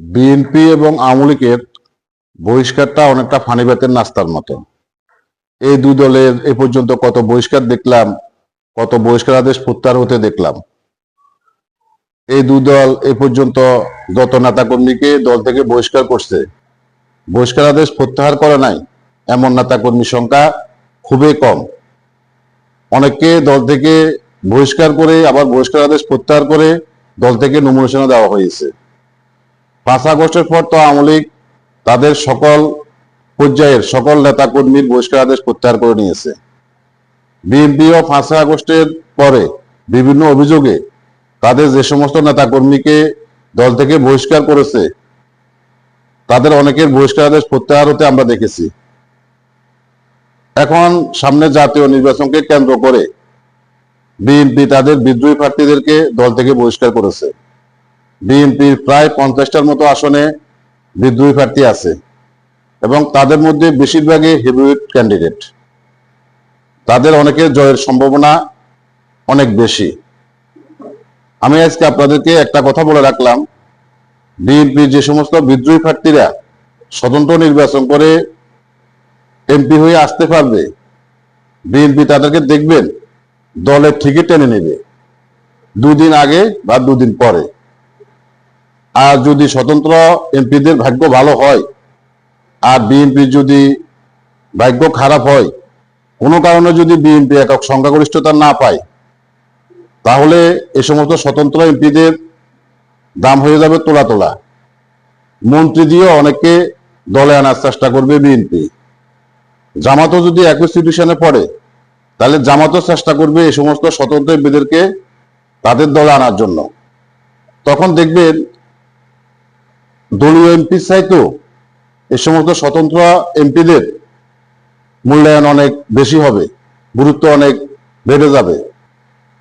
BNP এবং আওয়ামী লীগের বহিষ্কারটা অনেকটা ফানি ভাতের নাস্তার মতো। এই দুই দলের এ পর্যন্ত কত বহিষ্কার দেখলাম, কত বহিষ্কার আদেশ প্রত্যাহার হতে দেখলাম। এই দুই দল এ পর্যন্ত যত নেতাকর্মীকে দল থেকে বহিষ্কার করছে, বহিষ্কার আদেশ প্রত্যাহার করে নাই এমন নেতাকর্মীর সংখ্যা খুবই কম। অনেককে দল থেকে বহিষ্কার করে আবার বহিষ্কার আদেশ প্রত্যাহার করে দল থেকে নমিনেশন দেওয়া হয়েছে। 5 আগস্টের পর তো আওয়ামী লীগ তাদের সকল পর্যায়ের সকল নেতাকর্মীর বহিষ্কার আদেশ প্রত্যাহার করে নিয়েছে। বিএনপিও 5 আগস্টের পরে বিভিন্ন অভিযোগে তাদের যে সমস্ত নেতাকর্মীকে দল থেকে বহিষ্কার করেছে তাদের অনেকের বহিষ্কার আদেশ প্রত্যাহার হতে আমরা দেখেছি। এখন সামনে জাতীয় নির্বাচনকে কেন্দ্র করে বিএনপি তাদের বিদ্রোহী প্রার্থীদেরকে দল থেকে বহিষ্কার করেছে। বিএনপির প্রায় 50টার মতো আসনে বিদ্রোহী প্রার্থী আছে এবং তাদের মধ্যে বেশিরভাগই হেভিওয়েট ক্যান্ডিডেট। তাদের অনেকের জয়ের সম্ভাবনা অনেক বেশি। আমি আজকে আপনাদেরকে একটা কথা বলে রাখলাম, বিএনপির যে সমস্ত বিদ্রোহী প্রার্থীরা স্বতন্ত্র নির্বাচন করে এমপি হয়ে আসতে পারবে, বিএনপি তাদেরকে দেখবেন দলের ঠিকই টেনে নেবে 2 দিন আগে বা 2 দিন পরে। আর যদি স্বতন্ত্র এমপিদের ভাগ্য ভালো হয় আর বিএনপির যদি ভাগ্য খারাপ হয়, কোনো কারণে যদি বিএনপি একক সংখ্যাগরিষ্ঠতা না পায়, তাহলে এ সমস্ত স্বতন্ত্র এমপিদের দাম হয়ে যাবে তোলা তোলা। মন্ত্রী দিয়ে অনেককে দলে আনার চেষ্টা করবে বিএনপি। জামাতও যদি একই সিচুয়েশনে পড়ে, তাহলে জামাতও চেষ্টা করবে এই সমস্ত স্বতন্ত্র এমপিদেরকে তাদের দলে আনার জন্য। তখন দেখবেন দলীয় এমপি চাইতেও এই সমস্ত স্বতন্ত্র এমপিদের মূল্যায়ন অনেক বেশি হবে, গুরুত্ব অনেক বেড়ে যাবে।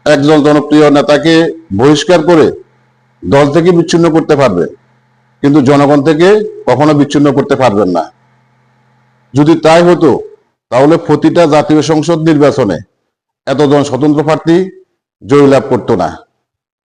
একজন জনপ্রিয় নেতাকে বহিষ্কার করে দল থেকে বিচ্ছিন্ন করতে পারবে, কিন্তু জনগণ থেকে কখনো বিচ্ছিন্ন করতে পারবেন না। যদি তাই হতো তাহলে প্রতিটা জাতীয় সংসদ নির্বাচনে এতজন স্বতন্ত্র প্রার্থী জয়লাভ করতো না।